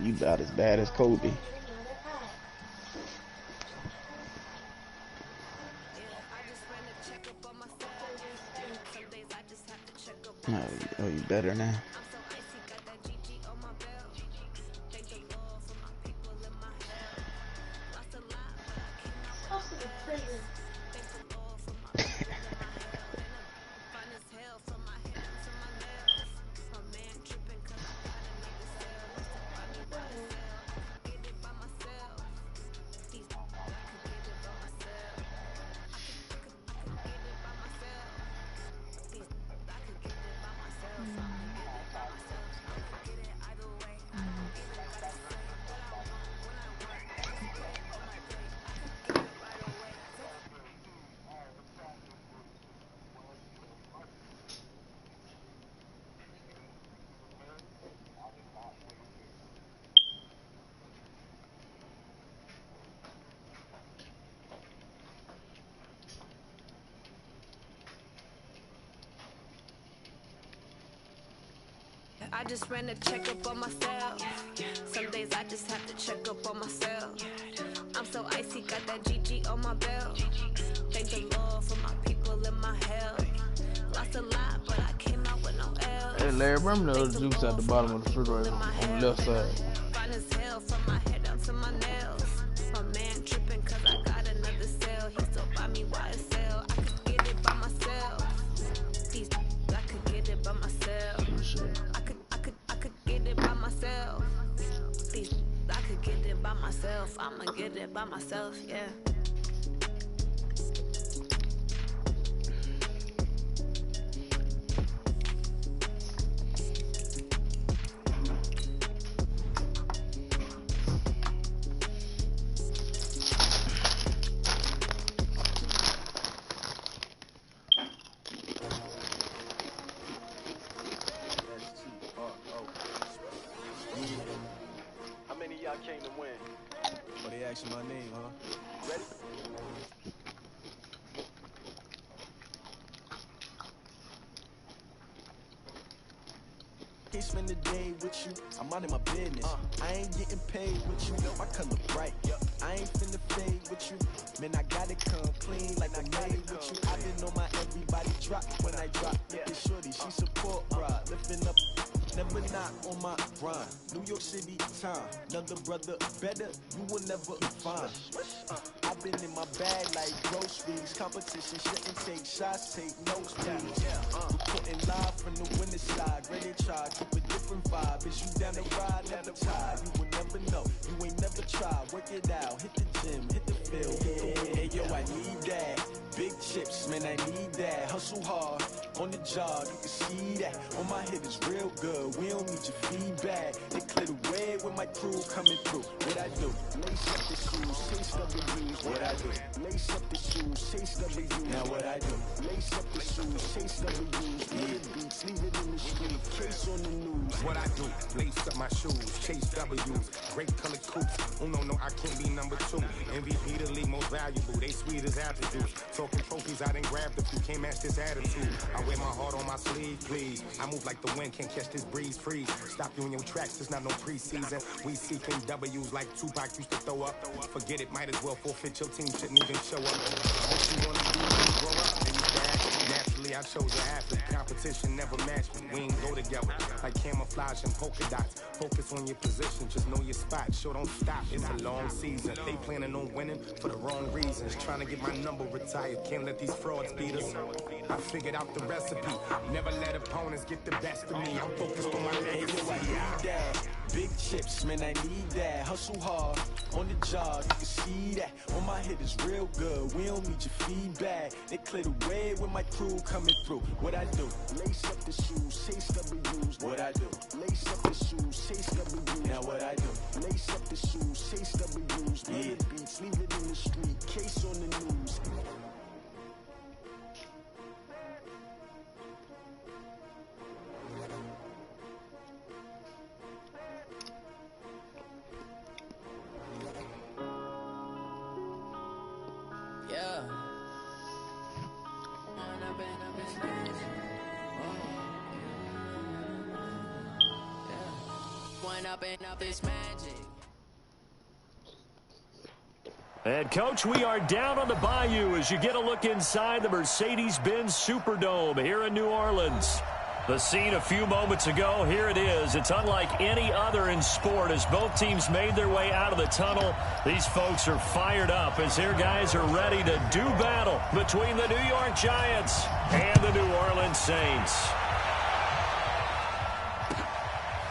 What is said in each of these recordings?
You about as bad as Kobe. Oh, you better now. I just ran a checkup on myself. Some days I just have to check up on myself. I'm so icy, got that GG on my belt. Thank the Lord for my people in my health. Lost a lot, but I came out with no L's. Hey Larry, remember the other juice at the bottom of the refrigerator on the left side? Fine as hell from my head down to my nails. My man tripping cause I got another sale. He still buy me YSL. I could get it by myself. These I could get it by myself. I could get it by myself. These I could get it by myself. I'ma get it by myself, yeah. Came to win. Oh, they asking my name, huh? Ready? Can't spend the day with you, I'm out of my business. I ain't getting paid with you, my color bright. I ain't finna fade with you, man, I gotta come clean like I made with you. I been on my everybody drop when I drop. It's shorty, she support ride, lifting up. Never not on my grind. New York City time. Another brother better, you will never find. I've been in my bag like groceries. Competition shouldn't take shots, take notes, please. Reporting live from the winter side. Ready to try, keep a different vibe. Is you down the ride, never tired. You will never know, you ain't never tried. Work it out, hit the gym, hit the field. Hey yo, I need that. Big chips, man, I need that. Hustle hard, on the job, you can see that. On my head is real good. We don't need your feedback. They clear the way with my crew coming through. What I do? Lace up the shoes, chase W's. What I do? Lace up the shoes, chase W's. Now what I do? Lace up the shoes, chase W's. Leave the beats, leave it in the street. Case on the news. What I do? Lace up my shoes, chase W's. Great color coops. Oh no, I can't be number 2. MVP the league most valuable. They sweet as apple juice. Talking trophies, I done grabbed a few. Can't match this attitude. I wear my heart on my sleeve, please. I move like the wind, can't catch this breeze. Freeze. Stop you in your tracks, there's not no preseason. We seeking W's like Tupac used to throw up. Forget it, might as well forfeit. Your team shouldn't even show up. What you wanna do when you grow up? Then you bad. Naturally, I chose an athlete. Competition never matched me. We ain't go together like camouflage and polka dots. Focus on your position, just know your spot. Sure, don't stop. It's a long season. They planning on winning for the wrong reasons. Trying to get my number retired. Can't let these frauds beat us. I figured out the recipe. Never let opponents get the best of me. I'm focused on my legacy. Big chips, man, I need that. Hustle hard, on the job, you can see that. On my head is real good, we don't need your feedback. They clear the way with my crew coming through. What I do? Lace up the shoes, chase W's. What I do? Lace up the shoes, chase W's. Now what I do? Lace up the shoes, chase W's. Leave the beats, leave it in the street. Case on the news. Yeah. And, Coach, we are down on the Bayou as you get a look inside the Mercedes-Benz Superdome here in New Orleans. The scene a few moments ago, here it is. It's unlike any other in sport as both teams made their way out of the tunnel. These folks are fired up as their guys are ready to do battle between the New York Giants and the New Orleans Saints.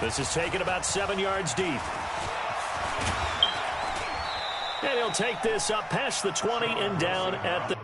This is taken about 7 yards deep. And he'll take this up past the 20 and down at the...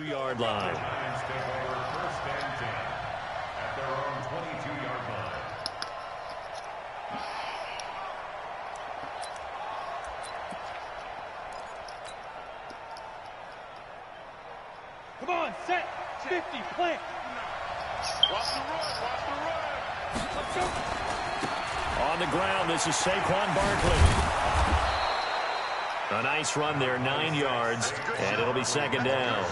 Yard line. Giants take over first and 10 at their own 22-yard line. Come on, set, 50, plant. Watch the run, Let's go. On the ground, this is Saquon Barkley. A nice run there, 9 yards, and it'll be second down.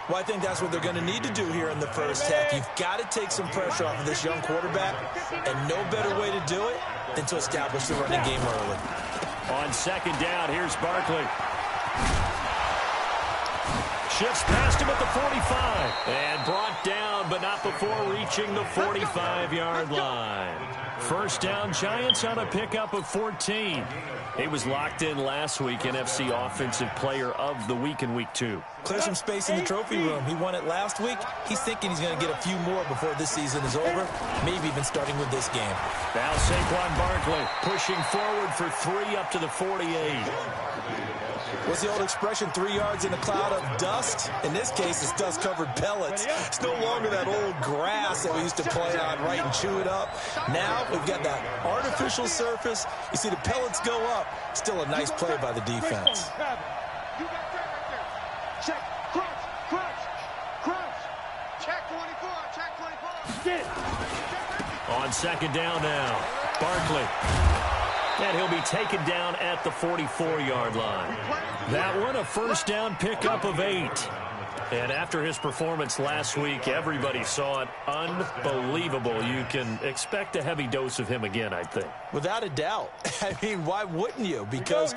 Well, I think that's what they're going to need to do here in the first half. You've got to take some pressure off of this young quarterback, and no better way to do it than to establish the running game early. On second down, here's Barkley. Shifts past him at the 45, and brought down, but not before reaching the 45-yard line. First down, Giants on a pickup of 14. He was locked in last week, NFC Offensive Player of the Week in Week 2. Clear some space in the trophy room. He won it last week. He's thinking he's going to get a few more before this season is over, maybe even starting with this game. Now Saquon Barkley pushing forward for 3 up to the 48. What's the old expression, 3 yards in a cloud of dust? In this case, it's dust-covered pellets. It's no longer that old grass that we used to play on, right, and chew it up. Now we've got that artificial surface. You see the pellets go up. Still a nice play by the defense. Check, crunch. Check 24, check 24. Get it. On second down now, Barkley. And he'll be taken down at the 44-yard line. That one, a first down pickup of 8. And after his performance last week, everybody saw it. Unbelievable. You can expect a heavy dose of him again, I think. Without a doubt. I mean, why wouldn't you? Because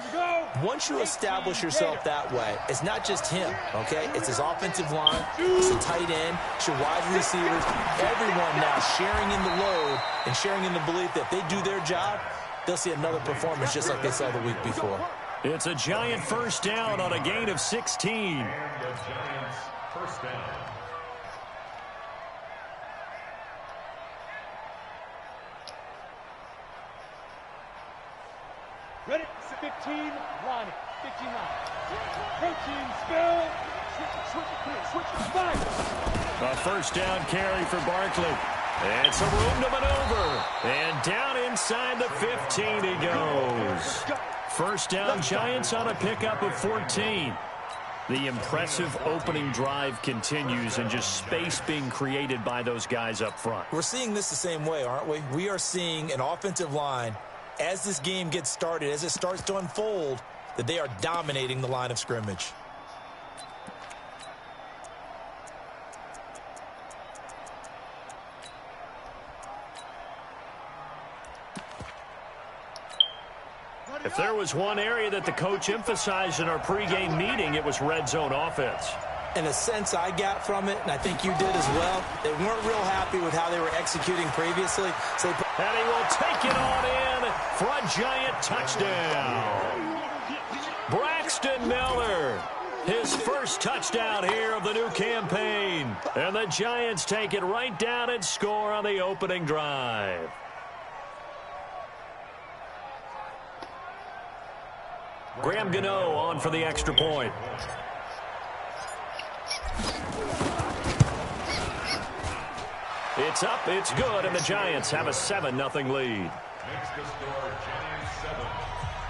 once you establish yourself that way, it's not just him, okay? It's his offensive line, it's the tight end, it's your wide receivers, everyone now sharing in the load and sharing in the belief that if they do their job, they'll see another performance just like they saw the week before. It's a Giant first down on a gain of 16. And the Giants first down. Ready? 15, line it. 15 line. Protein spill. Switch it, fire. A first down carry for Barkley. And some room to maneuver. And down inside the 15 he goes. First down, Giants on a pickup of 14. The impressive opening drive continues and just space being created by those guys up front. We're seeing this the same way, aren't we? We are seeing an offensive line, as this game gets started, as it starts to unfold, that they are dominating the line of scrimmage. If there was one area that the coach emphasized in our pregame meeting, it was red zone offense. In a sense I got from it, and I think you did as well, they weren't real happy with how they were executing previously. So and he will take it on in for a giant touchdown. Braxton Miller, his first touchdown here of the new campaign. And the Giants take it right down and score on the opening drive. Graham Gano on for the extra point. It's up, it's good, and the Giants have a 7-0 lead. Makes the score Giants 7,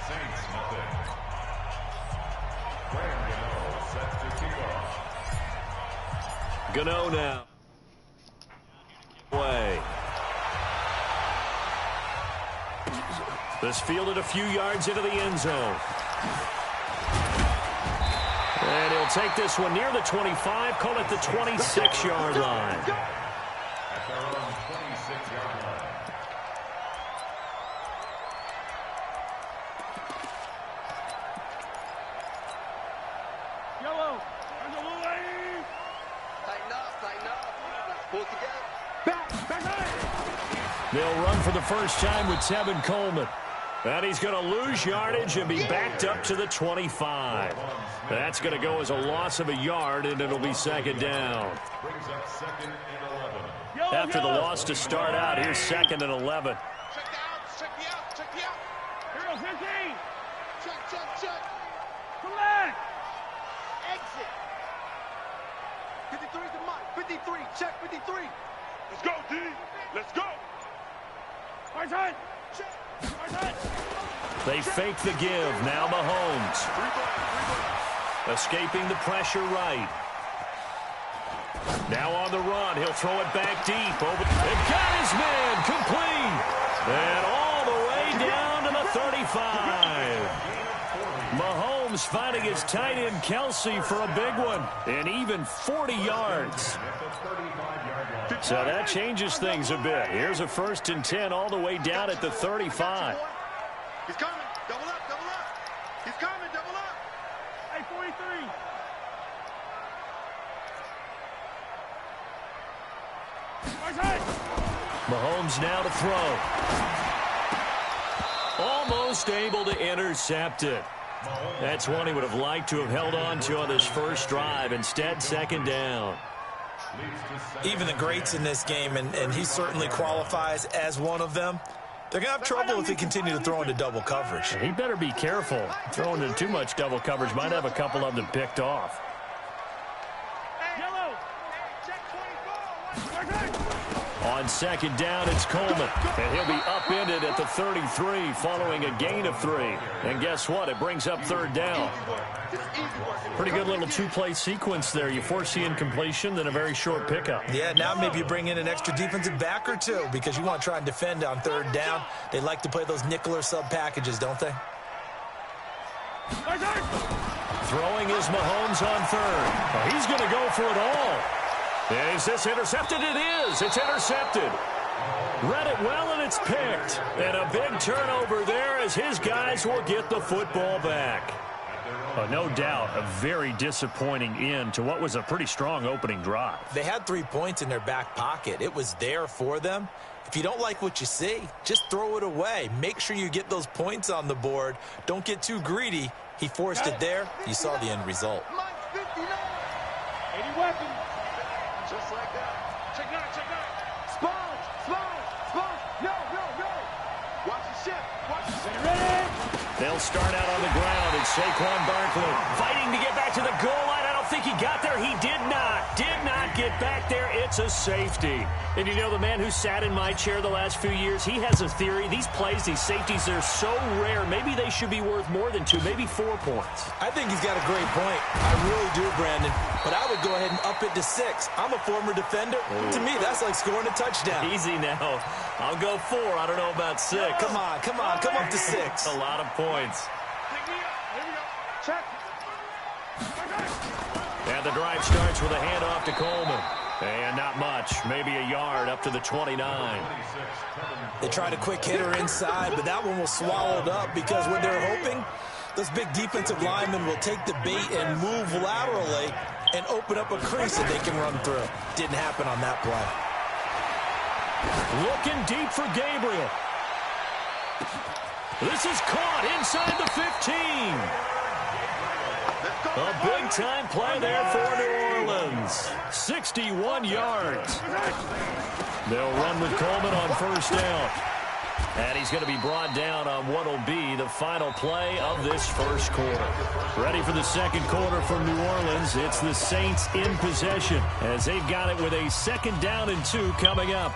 Saints nothing. Graham Gano sets to kick off. Gano now. Way. This fielded a few yards into the end zone. And he'll take this one near the 25, call it the 26-yard line. At their own 26-yard line. Yellow. There's a little lead. Tighten up. Pull together. Back. They'll run for the first time with Tevin Coleman. And he's going to lose yardage and be backed up to the 25. That's going to go as a loss of a yard, and it'll be second down. Brings up 2nd and 11. After the loss to start out, here's 2nd and 11. Check the out. Here goes 15. Check. Come back. Exit. 53 to Mike. 53. Check 53. Let's go, D. Let's go. Right side. Check. They fake the give. Now Mahomes. Escaping the pressure right. Now on the run. He'll throw it back deep. It got his man complete. And all the way down to the 35. Mahomes finding his tight end Kelsey for a big one. And even 40 yards. So that changes things a bit. Here's a 1st and 10 all the way down at the 35. He's coming. Double up. He's coming. Double up. Hey, 43. Right side. Mahomes now to throw. Almost able to intercept it. That's one he would have liked to have held on to on his first drive. Instead, second down. even the greats in this game, and he certainly qualifies as one of them, they're going to have trouble if they continue to throw into double coverage. He better be careful. Throwing into too much double coverage might have a couple of them picked off. On second down, it's Coleman, and he'll be upended at the 33 following a gain of 3. And guess what? It brings up third down. Pretty good little two-play sequence there. You force the incompletion, then a very short pickup. Yeah, now maybe you bring in an extra defensive back or two because you want to try and defend on third down. They like to play those nickel or sub packages, don't they? Throwing is Mahomes on third. Well, he's going to go for it all. Is this intercepted? It is. It's intercepted. Read it well, and it's picked. And a big turnover there as his guys will get the football back. No doubt, a very disappointing end to what was a pretty strong opening drive. They had 3 points in their back pocket. It was there for them. If you don't like what you see, just throw it away. Make sure you get those points on the board. Don't get too greedy. He forced it there. You saw the end result. 80 weapons. Just like that. Check out. Sponge. No. Watch the ship. Ready? They'll start out on the ground, and Saquon Barkley fighting to get back to the goal line. I don't think he got there. He did not get back there. It's a safety. And you know, the man who sat in my chair the last few years, he has a theory. These plays, these safeties, they're so rare. Maybe they should be worth more than 2, maybe 4 points. I think he's got a great point. I really do, Brandon. But I would go ahead and up it to 6. I'm a former defender. To me, that's like scoring a touchdown. Easy now. I'll go 4. I don't know about 6. Come on. Come up to 6. A lot of points. Pick me up. Here we go. Check. And the drive starts with a handoff to Coleman. And not much, maybe a yard up to the 29. They tried a quick hitter inside, but that one was swallowed up because when they're hoping, those big defensive linemen will take the bait and move laterally and open up a crease that they can run through. Didn't happen on that play. Looking deep for Gabriel. This is caught inside the 15. A big-time play there for New Orleans. 61 yards. They'll run with Coleman on first down. And he's going to be brought down on what will be the final play of this first quarter. Ready for the second quarter from New Orleans. It's the Saints in possession as they've got it with a 2nd down and 2 coming up.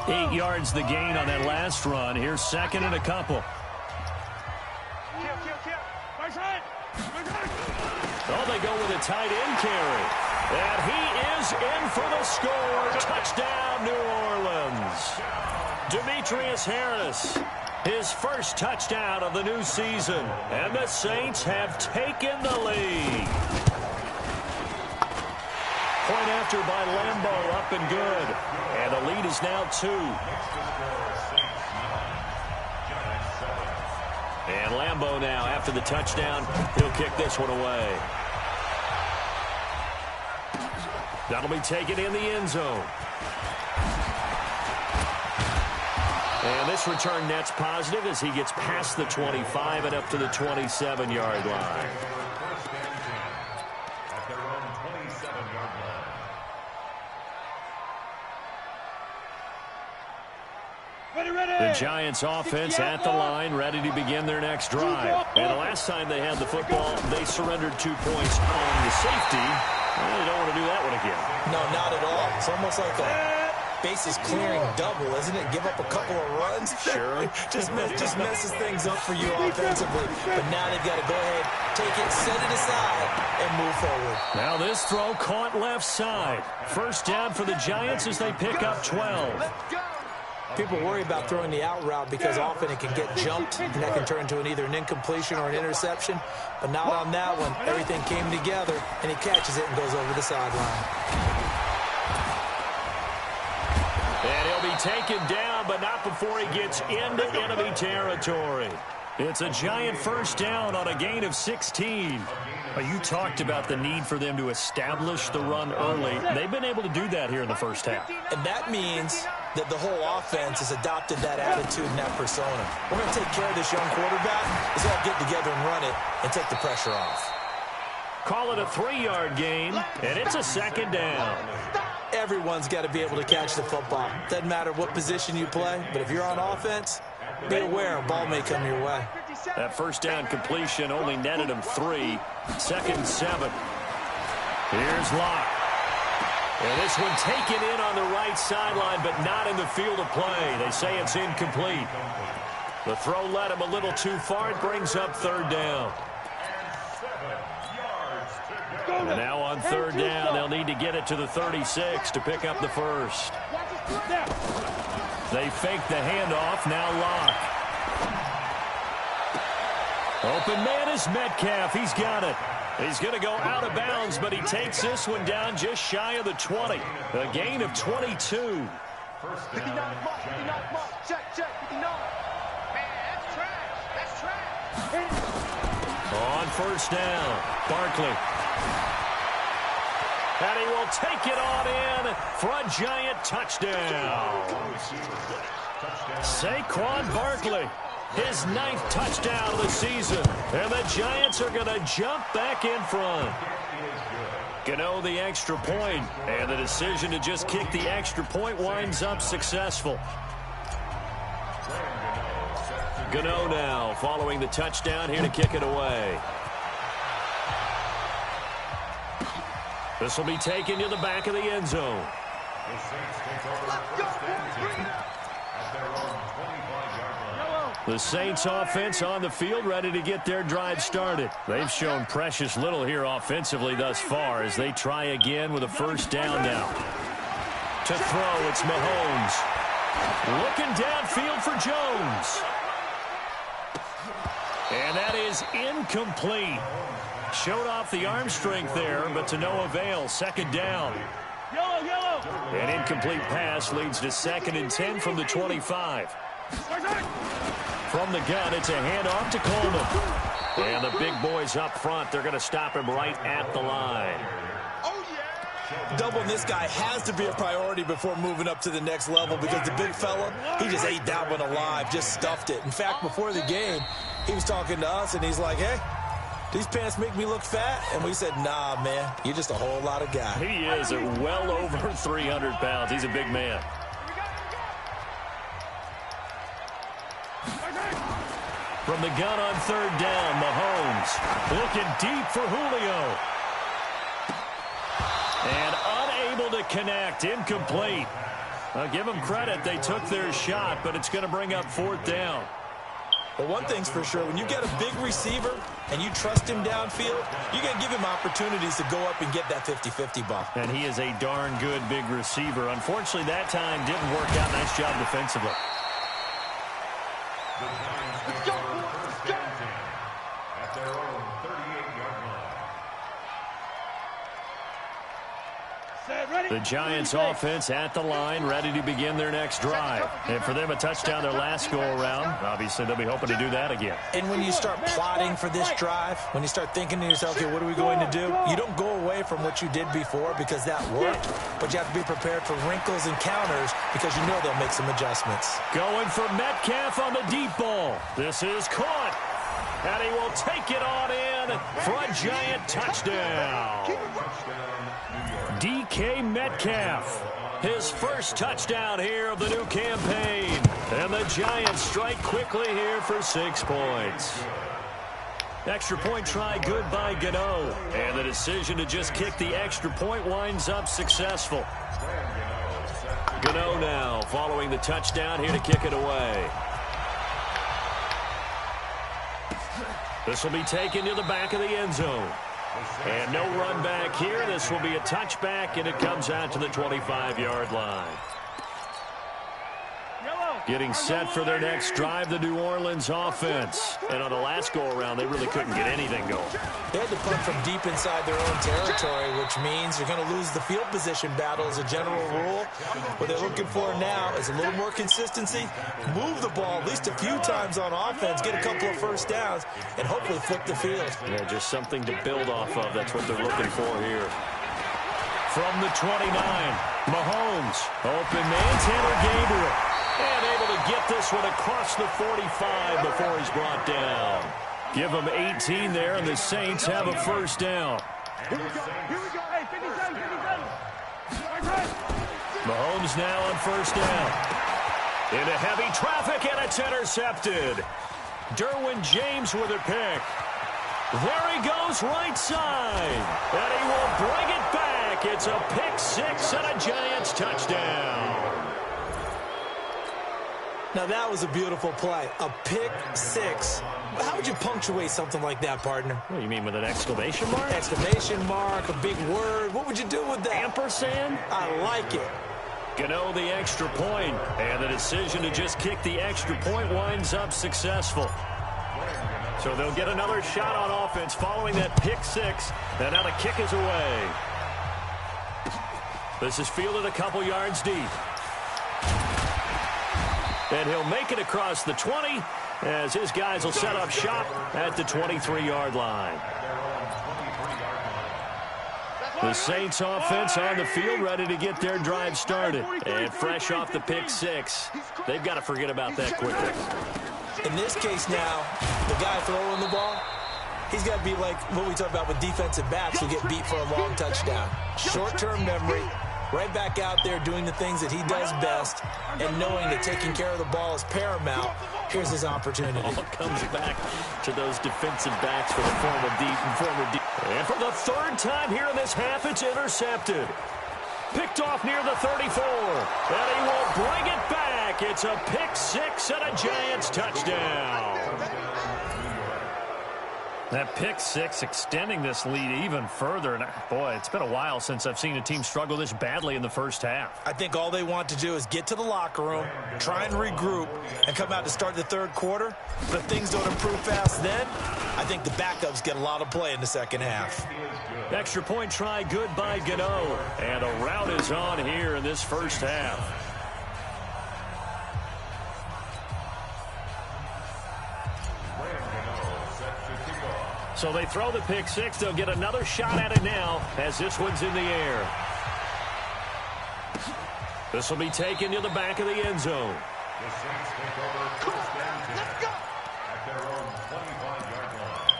8 yards the gain on that last run. Here's 2nd and a couple. Oh, they go with a tight end carry. And he is in for the score. Touchdown, New Orleans. Demetrius Harris, his first touchdown of the new season. And the Saints have taken the lead. Point after by Lambeau, up and good. And the lead is now 2. And Lambeau now, after the touchdown, he'll kick this one away. That'll be taken in the end zone. And this return net's positive as he gets past the 25 and up to the 27-yard line. The Giants offense at the line, ready to begin their next drive. And the last time they had the football, they surrendered 2 points on the safety. Well, they don't want to do that one again. No, not at all. It's almost like a bases clearing double, isn't it? Give up a couple of runs. Sure. just messes things up for you offensively. But now they've got to go ahead, take it, set it aside, and move forward. Now this throw caught left side. First down for the Giants as they pick up 12. People worry about throwing the out route because often it can get jumped, and that can turn into either an incompletion or an interception. But not on that one. Everything came together, and he catches it and goes over the sideline. And he'll be taken down, but not before he gets into enemy territory. It's a Giant first down on a gain of 16. You talked about the need for them to establish the run early. They've been able to do that here in the first half. And that means that the whole offense has adopted that attitude and that persona. We're going to take care of this young quarterback. Let's all get together and run it and take the pressure off. Call it a 3-yard gain, and it's a 2nd down. Everyone's got to be able to catch the football. Doesn't matter what position you play, but if you're on offense, be aware a ball may come your way. That first down completion only netted him 3. 2nd and 7. Here's Locke. And this one taken in on the right sideline, but not in the field of play. They say it's incomplete. The throw led him a little too far. It brings up 3rd down. And now on 3rd down, they'll need to get it to the 36 to pick up the first. They fake the handoff. Now Locke. Open man is Metcalf. He's got it. He's going to go out of bounds, but he takes this one down just shy of the 20. A gain of 22. 59 mark, 59 mark. Check, 59. Man, that's trash. That's trash. On first down, Barkley. And he will take it on in for a Giant touchdown. Saquon Barkley. His 9th touchdown of the season. And the Giants are going to jump back in front. Gano the extra point. And the decision to just kick the extra point winds up successful. Gano now following the touchdown here to kick it away. This will be taken to the back of the end zone. The Saints offense on the field ready to get their drive started. They've shown precious little here offensively thus far as they try again with a first down now. To throw, it's Mahomes. Looking downfield for Jones. And that is incomplete. Showed off the arm strength there, but to no avail. Second down. An incomplete pass leads to 2nd and 10 from the 25. From the gun, it's a handoff to Coleman. And the big boys up front, they're going to stop him right at the line. Doubling this guy has to be a priority before moving up to the next level because the big fella, he just ate that one alive, just stuffed it. In fact, before the game, he was talking to us, and he's like, hey, these pants make me look fat. And we said, nah, man, you're just a whole lot of guy. He is well over 300 pounds. He's a big man. From the gun on 3rd down, Mahomes looking deep for Julio. And unable to connect, incomplete. I'll give them credit. They took their shot, but it's going to bring up 4th down. But one thing's for sure, when you get a big receiver and you trust him downfield, you're going to give him opportunities to go up and get that 50-50 ball. And he is a darn good big receiver. Unfortunately, that time didn't work out. Nice job defensively. Let's go! At their own 38-yard line. The Giants offense at the line, ready to begin their next drive. And for them, a touchdown their last go-around. Obviously, they'll be hoping to do that again. And when you start plotting for this drive, when you start thinking to yourself, okay, what are we going to do? You don't go away from what you did before because that worked, but you have to be prepared for wrinkles and counters because you know they'll make some adjustments. Going for Metcalf on the deep ball. This is caught. And he will take it on in for a Giant touchdown. DK Metcalf, his first touchdown here of the new campaign. And the Giants strike quickly here for 6 points. Extra point try good by Gano. And the decision to just kick the extra point winds up successful. Gano now following the touchdown here to kick it away. This will be taken to the back of the end zone. And no run back here. This will be a touchback, and it comes out to the 25-yard line. Getting set for their next drive, the New Orleans offense. And on the last go-around, they really couldn't get anything going. They had to punt from deep inside their own territory, which means you're going to lose the field position battle as a general rule. What they're looking for now is a little more consistency, move the ball at least a few times on offense, get a couple of first downs, and hopefully flip the field. Yeah, just something to build off of. That's what they're looking for here. From the 29, Mahomes, open man, Taylor Gabriel. And able to get this one across the 45 before he's brought down. Give them 18 there, and the Saints have a first down. Here we go. Hey, 57. Mahomes now on first down. Into heavy traffic, and it's intercepted. Derwin James with a pick. There he goes right side. And he will bring it back. It's a pick 6 and a Giants touchdown. Now, that was a beautiful play. A pick 6. How would you punctuate something like that, partner? What do you mean, with an exclamation mark? Exclamation mark, a big word. What would you do with that? Ampersand? I like it. Gano the extra point, and the decision to just kick the extra point winds up successful. So they'll get another shot on offense following that pick 6, and now the kick is away. This is fielded a couple yards deep. And he'll make it across the 20 as his guys will set up shop at the 23-yard line. The Saints offense on the field ready to get their drive started. And fresh off the pick 6, they've got to forget about that quickly. In this case now, the guy throwing the ball, he's got to be like what we talk about with defensive backs who get beat for a long touchdown. Short-term memory. Right back out there doing the things that he does best and knowing that taking care of the ball is paramount. Here's his opportunity. It all comes back to those defensive backs for the former deep. And for the 3rd time here in this half, it's intercepted. Picked off near the 34. And he will bring it back. It's a pick 6 and a Giants touchdown. That pick six extending this lead even further. And boy, it's been a while since I've seen a team struggle this badly in the first half. I think all they want to do is get to the locker room, try and regroup, and come out to start the third quarter. But if things don't improve fast then, I think the backups get a lot of play in the second half. Extra point try good by Gano. And a rout is on here in this first half. So they throw the pick six. They'll get another shot at it now as this one's in the air. This will be taken to the back of the end zone. The Saints take over first and 10 at their own 25-yard line.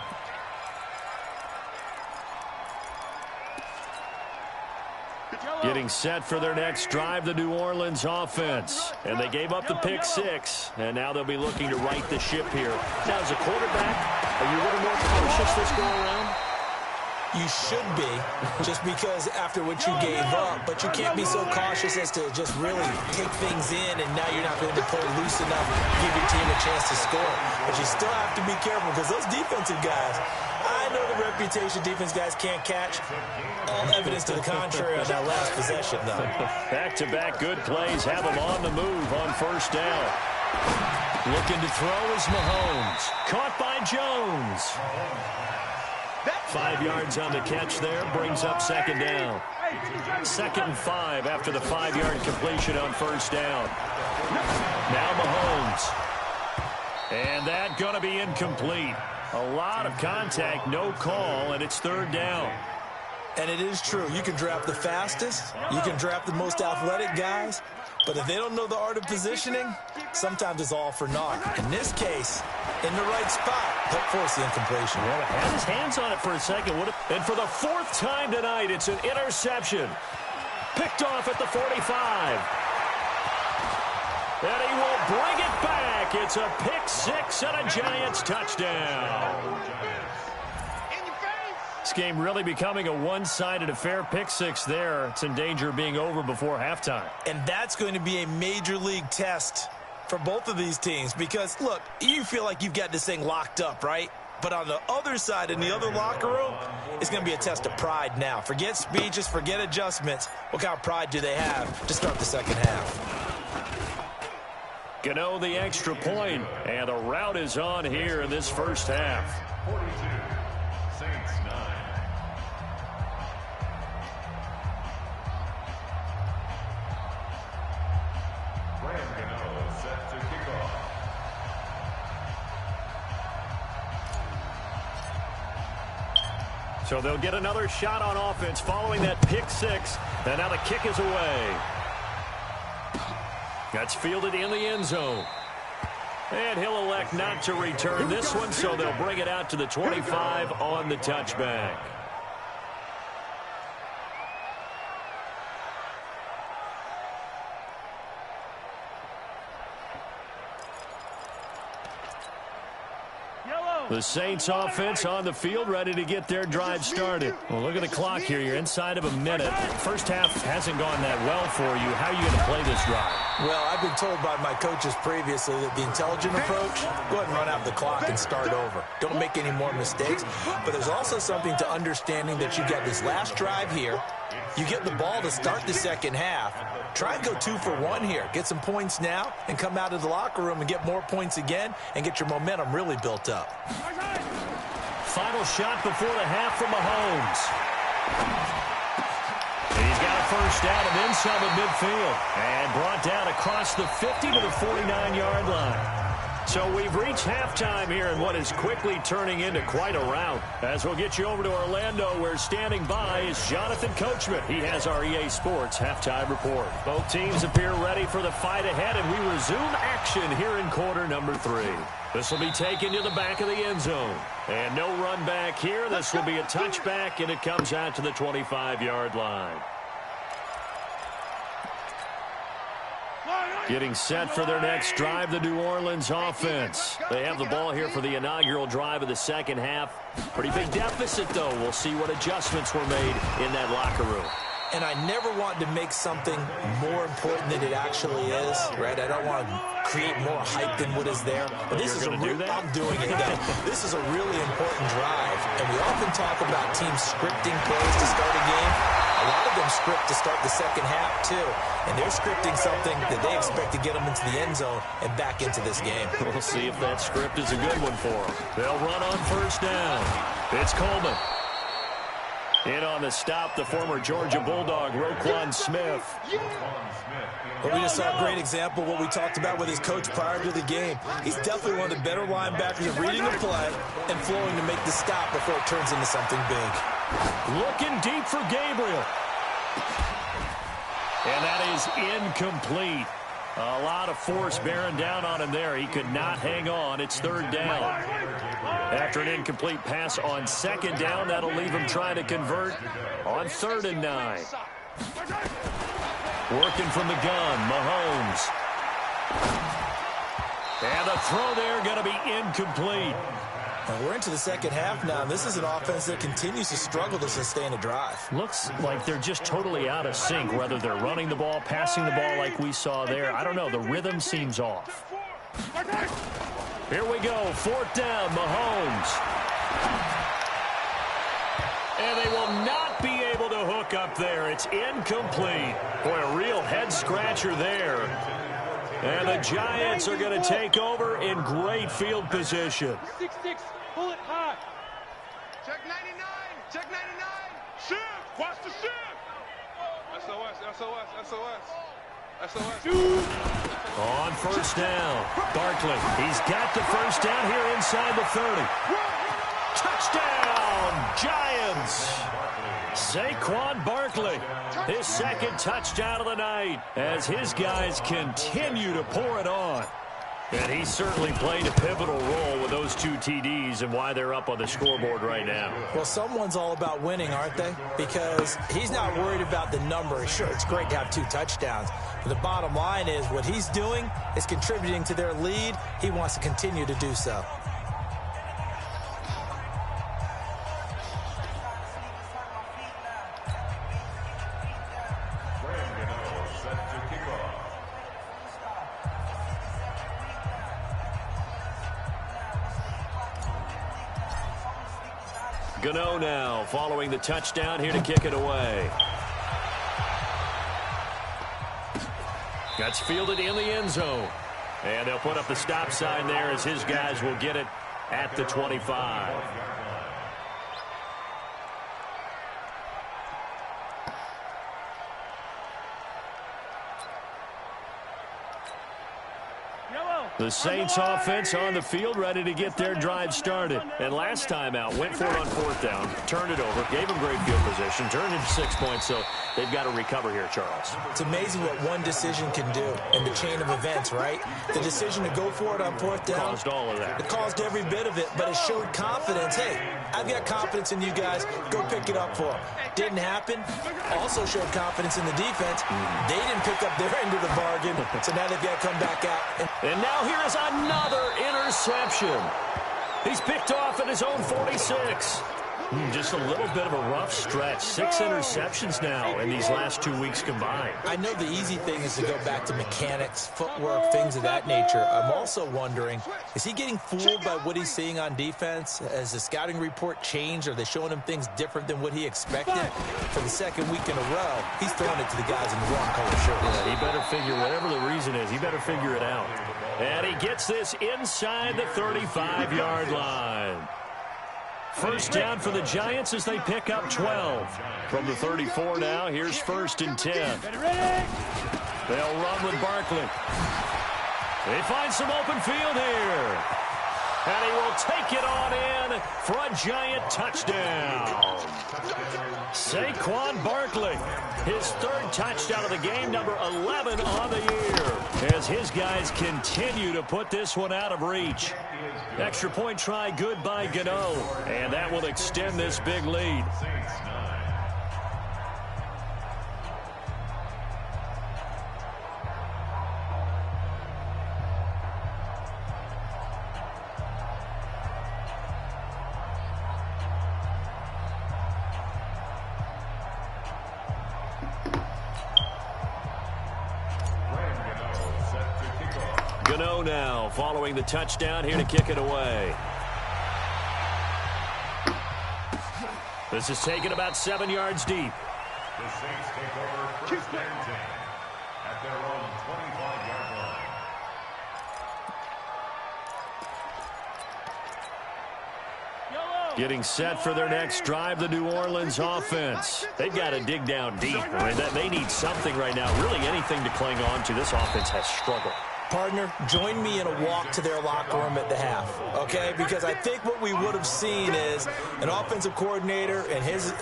Getting set for their next drive, the New Orleans offense. And they gave up the pick six, and now they'll be looking to right the ship here. Now, as a quarterback, are you a little more cautious this go around? You should be, just because after what you gave up, but you can't be so cautious as to just really take things in, and now you're not going to pull loose enough to give your team a chance to score. But you still have to be careful because those defensive guys, I know the reputation defense guys can't catch. All evidence to the contrary on that last possession, though. Back-to-back good plays have them on the move on first down. Looking to throw is Mahomes. Caught by Jones. 5 yards on the catch there. Brings up second down. 2nd and 5 after the 5-yard completion on first down. Now Mahomes. And that going to be incomplete. A lot of contact, no call, and it's 3rd down. And it is true. You can draft the fastest. You can draft the most athletic guys. But if they don't know the art of positioning, sometimes it's all for naught. In this case, in the right spot, help force the incompletion. Well, had his hands on it for a second. And for the 4th time tonight, it's an interception. Picked off at the 45. And he will bring it back. It's a pick six and a Giants touchdown. This game really becoming a one-sided affair. Pick six there. It's in danger of being over before halftime. And that's going to be a major league test for both of these teams because, look, you feel like you've got this thing locked up, right? But on the other side, in the other locker room, it's going to be a test of pride now. Forget speeches, forget adjustments. What kind of pride do they have to start the second half? Gano the extra point, and a rout is on here in this first half. 42, Saints 9. Graham Gano set to kick off. So they'll get another shot on offense following that pick six, and now the kick is away. That's fielded in the end zone. And he'll elect not to return this one, so they'll bring it out to the 25 on the touchback. The Saints offense on the field, ready to get their drive started. Well, look at the clock here. You're inside of a minute. First half hasn't gone that well for you. How are you going to play this drive? Well, I've been told by my coaches previously that the intelligent approach, go ahead and run out the clock and start over. Don't make any more mistakes. But there's also something to understanding that you got this last drive here. You get the ball to start the second half. Try and go 2 for 1 here. Get some points now and come out of the locker room and get more points again and get your momentum really built up. Final shot before the half from Mahomes. He's got a first down and then some at midfield. And brought down across the 50 to the 49-yard line. So we've reached halftime here in what is quickly turning into quite a rout. As we'll get you over to Orlando, where standing by is Jonathan Coachman. He has our EA Sports halftime report. Both teams appear ready for the fight ahead, and we resume action here in quarter number 3. This will be taken to the back of the end zone. And no run back here. This will be a touchback, and it comes out to the 25-yard line. Getting set for their next drive, the New Orleans offense. They have the ball here for the inaugural drive of the second half. Pretty big deficit, though. We'll see what adjustments were made in that locker room. and I never want to make something more important than it actually is, right? I don't want to create more hype than what is there. But this is I'm doing it, though. This is a really important drive, and we often talk about teams scripting plays to start a game. A lot of them script to start the second half, too. And they're scripting something that they expect to get them into the end zone and back into this game. We'll see if that script is a good one for them. They'll run on first down. It's Coleman. In on the stop, the former Georgia Bulldog, Roquan Smith. Well, we just saw a great example of what we talked about with his coach prior to the game. He's definitely one of the better linebackers at reading the play and flowing to make the stop before it turns into something big. Looking deep for Gabriel. And that is incomplete. A lot of force bearing down on him there. He could not hang on. It's third down. After an incomplete pass on second down, that'll leave him trying to convert on 3rd and 9. Working from the gun, Mahomes. And the throw there going to be incomplete. And we're into the second half now. This is an offense that continues to struggle to sustain a drive. Looks like they're just totally out of sync, whether they're running the ball, passing the ball like we saw there. I don't know. The rhythm seems off. Here we go. 4th down, Mahomes. And they will not be able to hook up there. It's incomplete. Boy, a real head-scratcher there. And the Giants are going to take over in great field position. 6-6, pull it high. Check 99, check 99. Shift, watch the shift. SOS, SOS, SOS. SOS. On first down, Barkley. He's got the first down here inside the 30. Touchdown, Giants. Saquon Barkley, his second touchdown of the night as his guys continue to pour it on. And he certainly played a pivotal role with those 2 TDs and why they're up on the scoreboard right now. Well, someone's all about winning, aren't they? Because he's not worried about the number. Sure, it's great to have 2 touchdowns. But the bottom line is what he's doing is contributing to their lead. He wants to continue to do so. Gano now following the touchdown here to kick it away. That's fielded in the end zone. And they'll put up the stop sign there as his guys will get it at the 25. The Saints offense on the field ready to get their drive started. And last time out, went for it on 4th down, turned it over, gave them great field position, turned it 6 points, so they've got to recover here, Charles. It's amazing what one decision can do in the chain of events, right? The decision to go for it on 4th down. Caused all of that. It caused every bit of it, but it showed confidence. Hey, I've got confidence in you guys. Go pick it up for them. Didn't happen. Also showed confidence in the defense. They didn't pick up their end of the bargain, so now they've got to come back out. And now here is another interception. He's picked off at his own 46. Just a little bit of a rough stretch. 6 interceptions now in these last 2 weeks combined. I know the easy thing is to go back to mechanics, footwork, things of that nature. I'm also wondering, is he getting fooled by what he's seeing on defense? Has the scouting report changed? Are they showing him things different than what he expected? For the second week in a row, he's throwing it to the guys in the wrong color shirts. Yeah, he better figure, whatever the reason is, he better figure it out. And he gets this inside the 35-yard line. First down for the Giants as they pick up 12. From the 34 now, here's 1st and 10. They'll run with Barkley. They find some open field here. And he will take it on in for a Giant touchdown. Saquon Barkley, his 3rd touchdown of the game, number 11 on the year, as his guys continue to put this one out of reach. Extra point try good by Gano, and that will extend this big lead. go now following the touchdown here to kick it away. This is taken about 7 yards deep. The Saints take over first and 10 at their own 25-yard line. Getting set for their next drive, the New Orleans offense. They've got to dig down deep. I mean, they need something right now, really anything to cling on to. This offense has struggled. Partner, join me in a walk to their locker room at the half, okay? Because I think what we would have seen is an offensive coordinator and his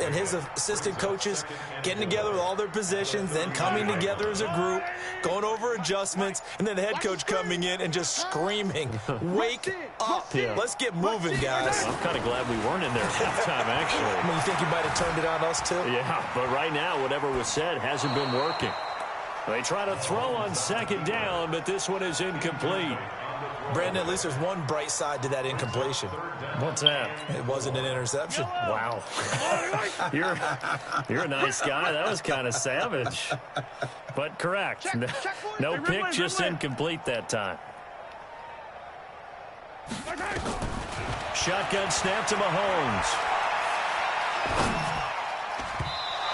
assistant coaches getting together with all their positions, then coming together as a group, going over adjustments, and then the head coach coming in and just screaming, "Wake up. Yeah. Let's get moving, guys." I'm kind of glad we weren't in there at halftime, actually. I mean, you think you might have turned it on us, too? Yeah, but right now, whatever was said hasn't been working. They try to throw on second down, but this one is incomplete. Brandon, at least there's one bright side to that incompletion. What's that? It wasn't an interception. Wow. You're a nice guy. That was kind of savage. But correct. No pick, just incomplete that time. Shotgun snap to Mahomes.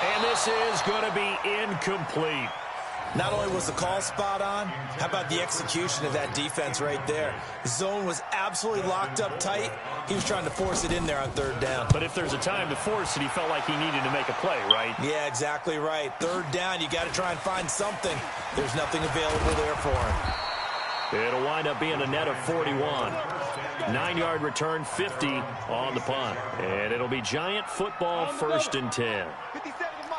And this is going to be incomplete. Not only was the call spot on, how about the execution of that defense right there? The zone was absolutely locked up tight. He was trying to force it in there on third down. But if there's a time to force it, he felt like he needed to make a play, right? Yeah, exactly right. Third down, you got to try and find something. There's nothing available there for him. It'll wind up being a net of 41. 9-yard return, 50 on the punt. And it'll be Giant football, 1st and 10.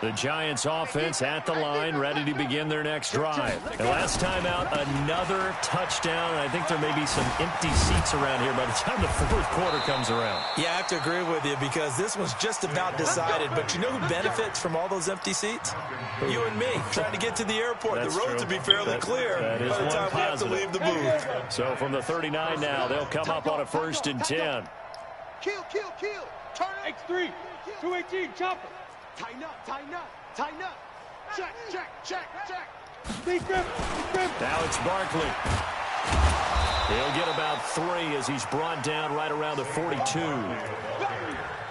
The Giants offense at the line, ready to begin their next drive. And last time out, another touchdown. I think there may be some empty seats around here by the time the fourth quarter comes around. Yeah, I have to agree with you because this one's just about decided. But you know who benefits from all those empty seats? You and me, trying to get to the airport. That's the roads true. will be fairly clear by the time we have to leave the booth. So from the 39 now, they'll come up on a 1st and 10. Kill. Turn it. X3. 218. Chopper. Tighten up. Check. Big grip. Now it's Barkley. He'll get about 3 as he's brought down right around the 42.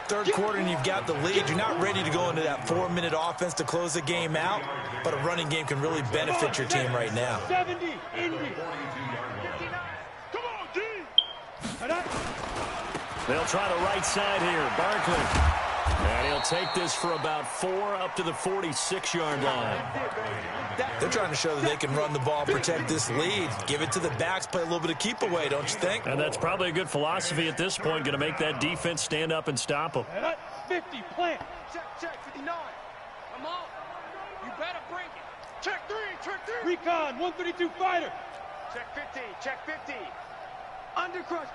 Third quarter and you've got the lead. You're not ready to go into that 4-minute offense to close the game out, but a running game can really benefit your team right now. 70. Indy. Come on, D. They'll try the right side here. Barkley. And he'll take this for about 4 up to the 46-yard line. They're trying to show that they can run the ball, protect this lead, give it to the backs, play a little bit of keep away, don't you think? And that's probably a good philosophy at this point, going to make that defense stand up and stop them. 50, plant. Check, 59. Come on. You better break it. Check 3. Recon, 132 fighter. Check 50. Undercrunch.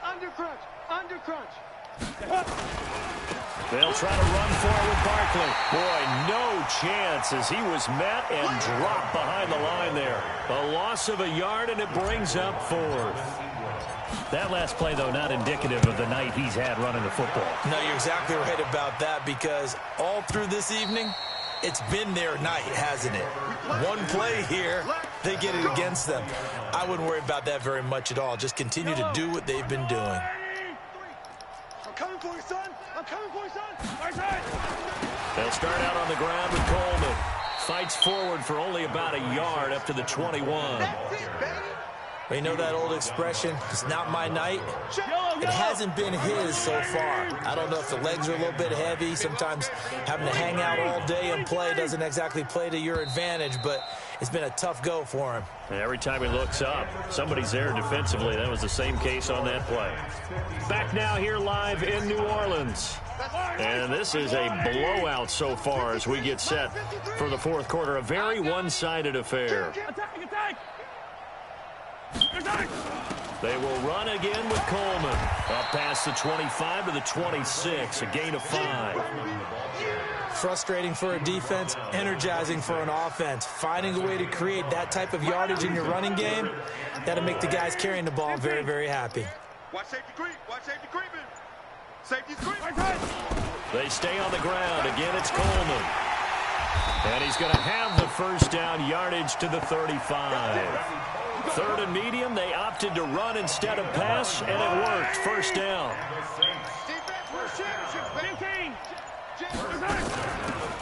They'll try to run forward with Barkley. Boy, no chance as he was met and dropped behind the line there. A loss of a yard, and it brings up 4th. That last play, though, not indicative of the night he's had running the football. No, you're exactly right about that because all through this evening, it's been their night, hasn't it? One play here, they get it against them. I wouldn't worry about that very much at all. Just continue to do what they've been doing. I'm coming for you, son. They'll start out on the ground with Coleman. Fights forward for only about a yard up to the 21. You know that old expression, it's not my night? It hasn't been his so far. I don't know if the legs are a little bit heavy. Sometimes having to hang out all day and play doesn't exactly play to your advantage, but it's been a tough go for him. And every time he looks up, somebody's there defensively. That was the same case on that play. Back now here live in New Orleans. And this is a blowout so far as we get set for the fourth quarter. A very one-sided affair. They will run again with Coleman. Up past the 25 to the 26, a gain of 5. Frustrating for a defense, energizing for an offense. Finding a way to create that type of yardage in your running game, that'll make the guys carrying the ball very, very happy. Watch safety creeping. Safety's creeping. They stay on the ground. Again, it's Coleman. And he's going to have the first down, yardage to the 35. Third and medium, they opted to run instead of pass, and it worked. First down.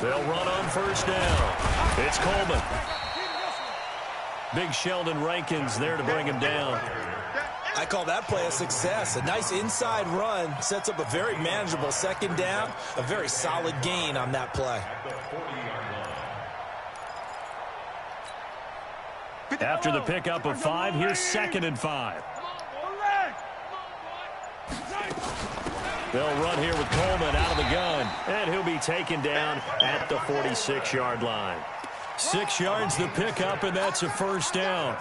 They'll run on first down. It's Coleman. Big Sheldon Rankins there to bring him down. I call that play a success. A nice inside run sets up a very manageable second down. A very solid gain on that play. After the pickup of 5, here's 2nd and 5. They'll run here with Coleman out of the gun, and he'll be taken down at the 46-yard line. 6 yards the pickup, and that's a first down.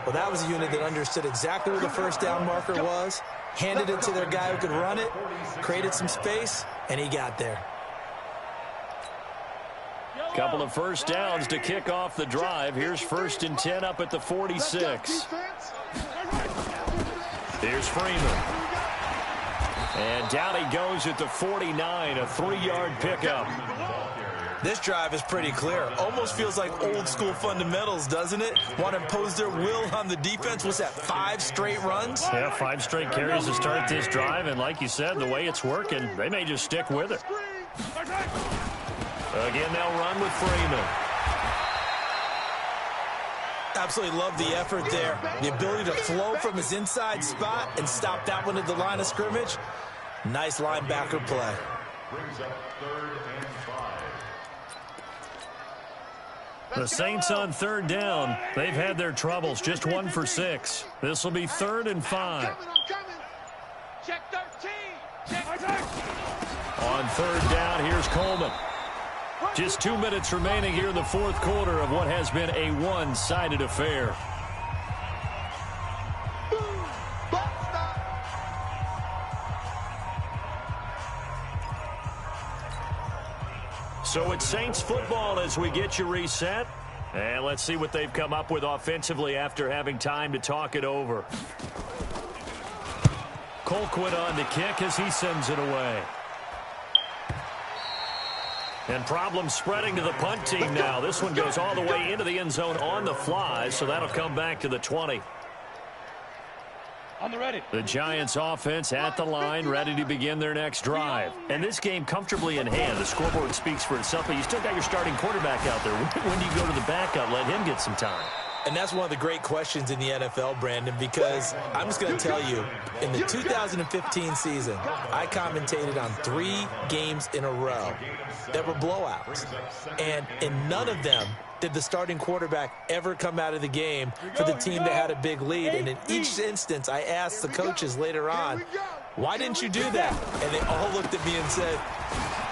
Well, that was a unit that understood exactly where the first down marker was, handed it to their guy who could run it, created some space, and he got there. Couple of first downs to kick off the drive. Here's 1st and 10 up at the 46. Here's Freeman. And down he goes at the 49, a 3-yard pickup. This drive is pretty clear. Almost feels like old school fundamentals, doesn't it? Want to impose their will on the defense. What's that, 5 straight runs? Yeah, 5 straight carries to start this drive. And like you said, the way it's working, they may just stick with it. Again, they'll run with Freeman. Absolutely love the effort there. The ability to flow from his inside spot and stop that one at the line of scrimmage. Nice linebacker play. Brings up 3rd and 5. The Saints on 3rd down. They've had their troubles, just 1 for 6. This will be 3rd and 5. Check 13. Check. On 3rd down, here's Coleman. Just 2 minutes remaining here in the 4th quarter of what has been a one-sided affair. So it's Saints football as we get you reset. And let's see what they've come up with offensively after having time to talk it over. Colquitt on the kick as he sends it away. And problems spreading to the punt team now. This one goes all the way into the end zone on the fly, so that'll come back to the 20. On the ready. The Giants offense at the line, ready to begin their next drive. And this game comfortably in hand. The scoreboard speaks for itself, but you still got your starting quarterback out there. When do you go to the backup? Let him get some time. And that's one of the great questions in the NFL, Brandon, because I'm just going to tell you, in the 2015 season, I commentated on 3 games in a row that were blowouts. And in none of them did the starting quarterback ever come out of the game for the team that had a big lead. And in each instance, I asked the coaches later on, why didn't you do that? And they all looked at me and said,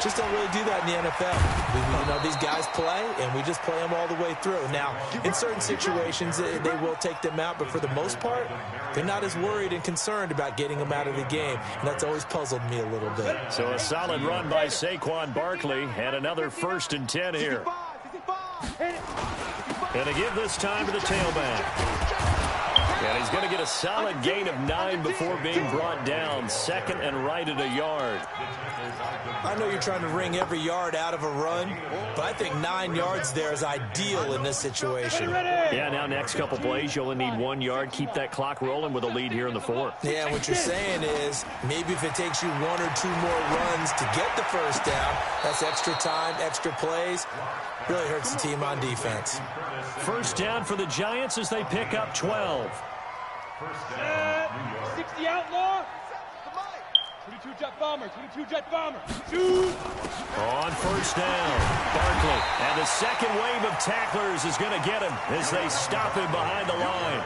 just don't really do that in the NFL. These guys play, and we just play them all the way through. Now, in certain situations, they will take them out, but for the most part, they're not as worried and concerned about getting them out of the game, and that's always puzzled me a little bit. So a solid run by Saquon Barkley, and another 1st and 10 here. And to give this time to the tailback. And he's going to get a solid gain of 9 before being brought down. 2nd and right at a yard. I know you're trying to wring every yard out of a run, but I think 9 yards there is ideal in this situation. Yeah, now next couple plays, you only need 1 yard. Keep that clock rolling with a lead here in the 4th. Yeah, what you're saying is maybe if it takes you 1 or 2 more runs to get the first down, that's extra time, extra plays. Really hurts the team on defense. First down for the Giants as they pick up 12. 60 outlaw. 22 jet bomber. 22 jet bomber. Shoot. On first down, Barkley. And the second wave of tacklers is going to get him as they stop him behind the line.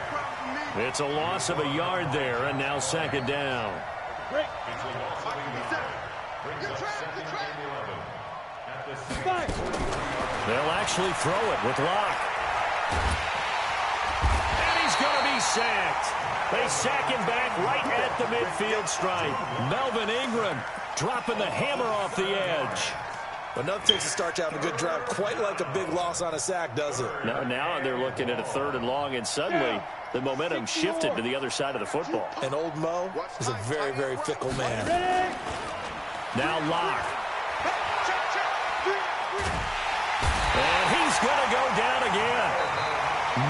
It's a loss of a yard there, and now 2nd down. They'll actually throw it with Locke. And he's going to be sacked. They sack him back right at the midfield stripe. Melvin Ingram dropping the hammer off the edge. But nothing takes a start to have a good drive quite like a big loss on a sack, does it? No, now they're looking at a 3rd and long, and suddenly the momentum shifted to the other side of the football. And old Mo is a very, very fickle man. Now Locke. And he's going to go down again.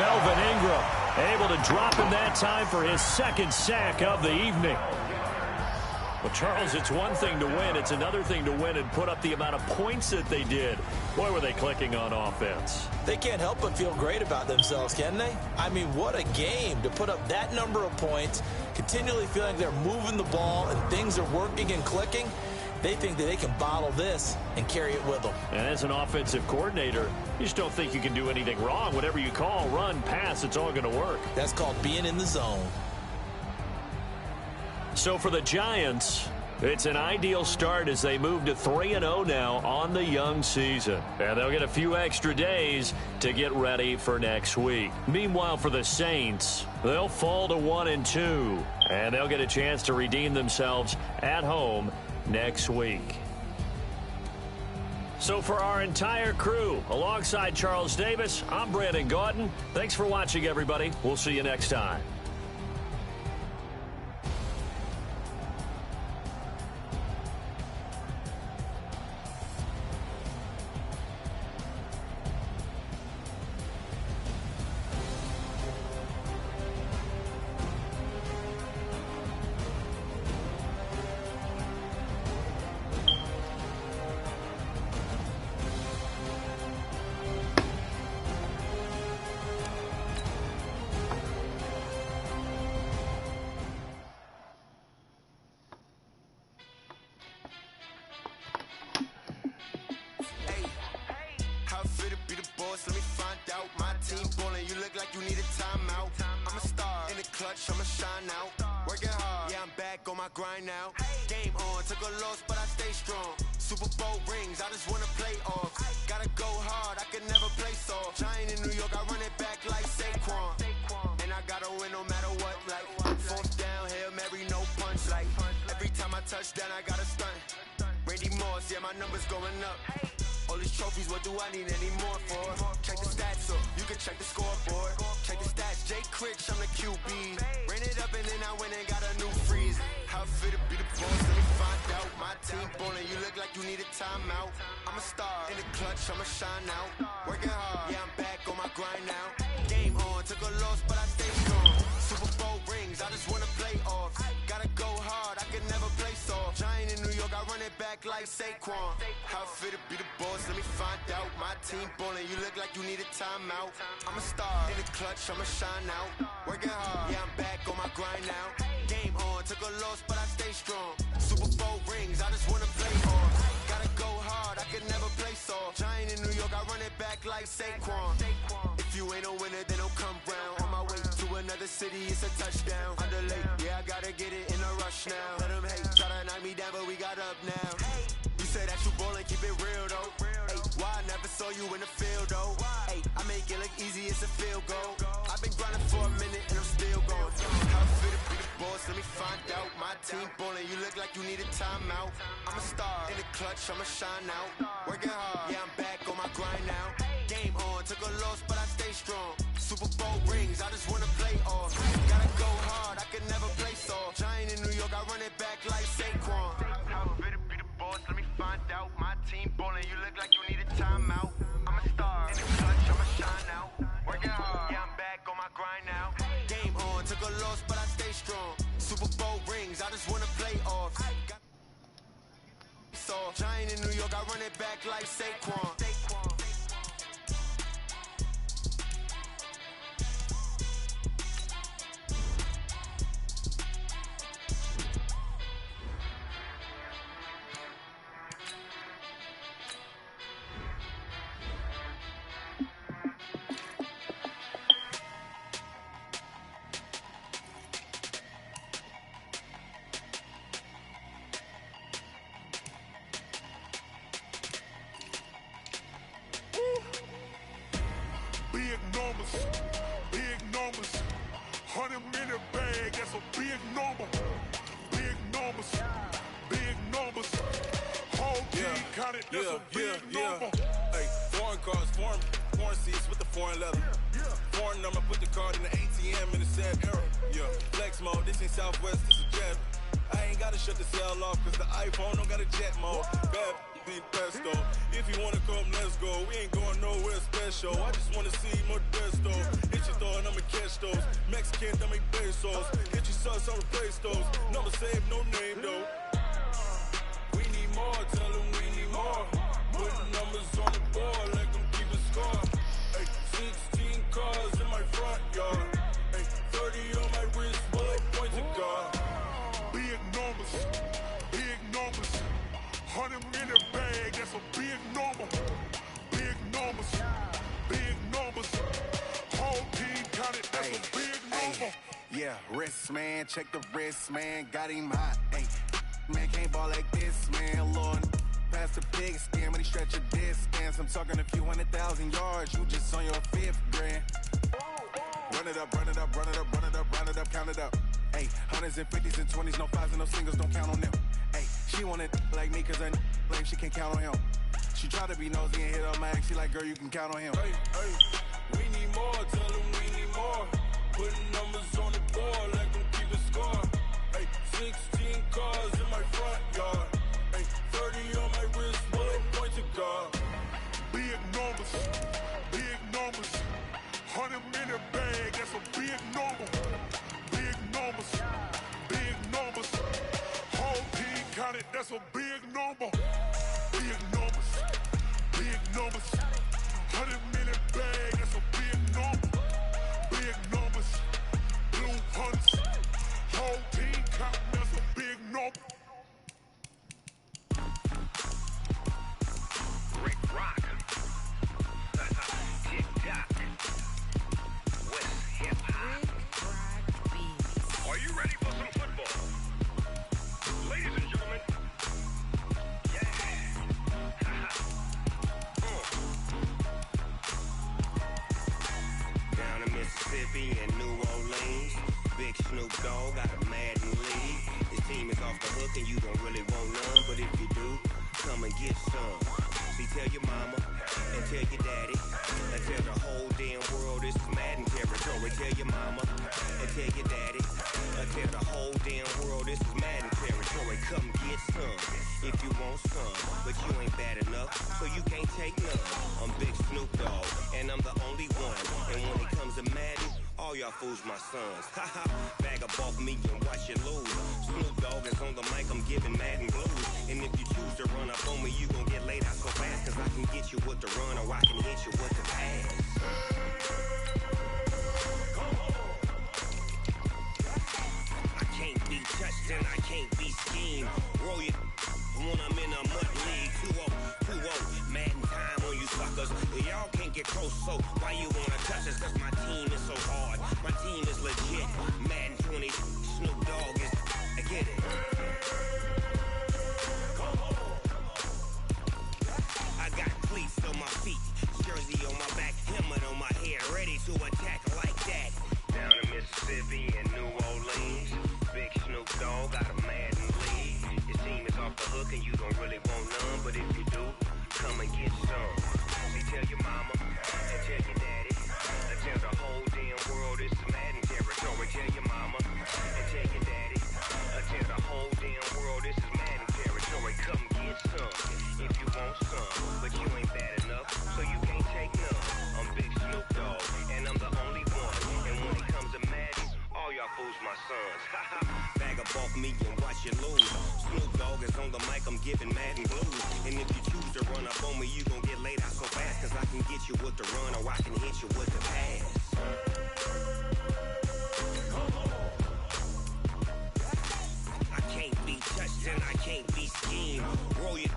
Melvin Ingram able to drop him that time for his second sack of the evening. Well, Charles, it's one thing to win. It's another thing to win and put up the amount of points that they did. Boy, were they clicking on offense. They can't help but feel great about themselves, can they? I mean, what a game to put up that number of points, continually feeling they're moving the ball and things are working and clicking. They think that they can bottle this and carry it with them. And as an offensive coordinator, you just don't think you can do anything wrong. Whatever you call, run, pass, it's all going to work. That's called being in the zone. So for the Giants, it's an ideal start as they move to 3-0 now on the young season. And they'll get a few extra days to get ready for next week. Meanwhile, for the Saints, they'll fall to 1-2. And they'll get a chance to redeem themselves at home next week. So for our entire crew, alongside Charles Davis, I'm Brandon Gaudin. Thanks for watching, everybody. We'll see you next time. Let me find out. My team ballin', you look like you need a timeout. I'm a star in the clutch, I'ma shine out. Working hard, yeah, I'm back on my grind now. Game on, took a loss, but I stay strong. Super Bowl rings, I just wanna play off. Gotta go hard, I can never play soft. Giant in New York, I run it back like Saquon. And I gotta win no matter what. Like fourth down, Hail Mary, no punch. Like every time I touch down, I gotta stunt. Randy Moss, yeah, my numbers going up. All these trophies, what do I need any more for? Check the stats up, you can check the scoreboard. Check the stats, Jay Critch, I'm the QB. Ran it up and then I went and got a new freeze. How fit to be the boss, let me find out. My team ballin', you look like you need a timeout. I'm a star in the clutch, I'ma shine out. Working hard, yeah, I'm back on my grind now. Game on, took a loss, but I stay strong. Super Bowl rings, I just wanna play off. Gotta go hard, I can never play soft. Giant in New York, I run it back like Saquon. How fit to be the boss, let me find out. My team ballin', you look like you need a timeout. I'm a star in the clutch, I'ma shine out. Working hard, yeah, I'm back on my grind now. Game on, took a loss, but I stay strong. Super Bowl rings, I just wanna play off. Gotta go hard, I can never play soft. Giant in New York, I run it back like Saquon. If you ain't a winner, then don't come round. On my way to another city, it's a touchdown. Underlay, yeah, I gotta get it in a rush now. Let them hate, try to knock me down, but we got up now. You say that you ballin', keep it real though. Hey, why I never saw you in the field though? Hey, I make it look easy, it's a field goal. I've been grinding for a minute and I'm still going. How fit to be the boss, let me find out. My team ballin', you look like you need a timeout. I'm a star in the clutch, I'ma shine out. Working hard, yeah, I'm back on my grind now. Game on, took a loss, but I stay strong. Super Bowl rings, I just wanna play off. Gotta go hard, I can never play soft. Giant in New York, I run it back like Saquon. How fit to be the boss, let me find out. My team ballin', you look like you need a timeout. I'm a star in the clutch, I'ma shine out. Working hard, yeah, I'm back on my grind now. Game on, took a loss, but I stay strong. Super Bowl rings, I just wanna play off. Giant in New York, I run it back like Saquon. Big numbers, 100-minute bag, that's a big number. Big numbers, whole team counted, that's a big number. Hey, foreign cars, foreign seats with the foreign leather. Foreign number, put the card in the ATM in the sad era. Yeah, flex mode, this ain't Southwest, this is Jab. I ain't gotta shut the cell off, cause the iPhone don't got a jet mode. Bad be pesto. If you wanna come, let's go. We ain't going nowhere special. I just wanna see Modesto. Hit your throw and I'ma catch those. Mexican, I make pesos. Hit your sauce, I'll replace those. Number save, no name though. We need more, tell them we need more. Putting numbers on the board, like them keep a score. Ay, 16 cars in my front yard. Ay, 30 on my wrist, bullet point to God. Big numbers, big numbers. 100 in the bag, that's a big number. Big numbers, big numbers. Whole team counted, that's a big number. Yeah, wrist man, check the wrist man, got him hot. Ay, man can't ball like this, man. Lord, pass the big skin when he stretch a distance. I'm talking a few 100,000 yards, you just on your 5th grand. Run it up, run it up, run it up, run it up, run it up, count it up. Hey, hundreds and 50s and 20s, no 5s and no singles, don't count on them. Hey, she want it like me, cause I like she can count on him. She try to be nosy and hit up my ex, she like, girl, you can count on him. Hey, hey, we need more, tell them we need more. Putting numbers on the board, like them keep a score. Hey, 16 cars in my front yard. Hey, 30 on my wrist, bullet point to God. Big numbers, big numbers. 100 in the bag, that's a big number. Big numbers, big numbers. Whole team counted, that's a big number. Big numbers, big numbers. 100 in the bag, that's a big number. Big numbers, blue hunts. Whole team counting, that's a big number. Rick Rock. Tick-tock. West hip-hop. Are you ready for some football? Ladies and gentlemen. Yeah. Down in Mississippi and New Orleans, Big Snoop Dogg got a Madden lead. His team is off the hook and you don't really want none, but if you do, come and get some. See, tell your mama and tell your daddy and tell the whole damn world this is Madden territory. Tell your mama and tell your daddy and tell the whole damn world this is Madden territory. Come get some if you want some, but you ain't bad enough, so you can't take none. I'm Big Snoop Dogg and I'm the only one. And when it comes to Madden, all y'all fools my sons. Haha, bag up off me and watch you lose. Snoop Dogg is on the mic, I'm giving Madden blues. And if you choose to run up on me, you gon' get laid out so fast. Cause I can get you with the run or I can hit you with the pass. I can't be touched and I can't be schemed. Roll you when I'm in a mud league. 2-0, Madden time on you suckers. Y'all can't get close, so why you wanna touch us? Cause my team is so hard, my team is legit. Madden 20, Snoop Dogg is, I get it. I got cleats on my feet, jersey on my back, helmet on my head, ready to attack like that. Down in Mississippi and New Orleans, Big Snoop Dogg got a Madden lead. His team is off the hook and you don't really want none, but if you do, come and get some. See, tell your mama and tell your daddy and tell the whole damn world this is Madden territory. Tell your mama and tell your daddy and tell the whole damn world this is Madden territory. Come get some if you want some, but you ain't bad enough, so you can't take none. I'm Big Snoop Dogg and I'm the only one. And when it comes to Madden, all y'all fools my sons. Bag up off me and watch you lose. Snoop Dogg is on the mic, I'm giving Madden blues. And if you choose to run up on me, you gon' get laid out so fast. Cause I can get you with the run or I can hit you with the pass. I can't be touched and I can't be schemed. Roll you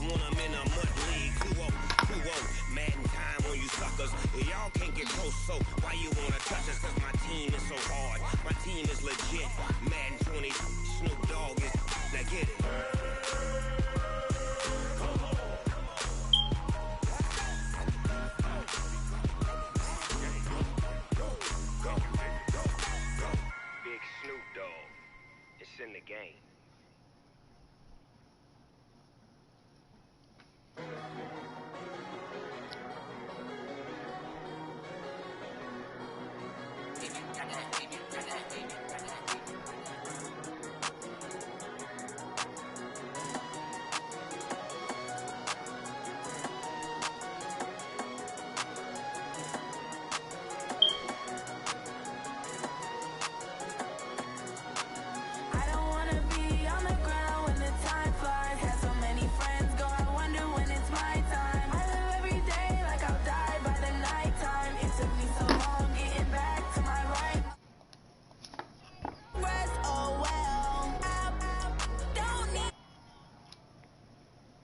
when I'm in a mud league. 2-0, Madden time on you suckers. Y'all can't get close, so why you wanna touch us? Cause my team is so hard, my team is legit. Madden 20, Snoop Dogg is, now get it.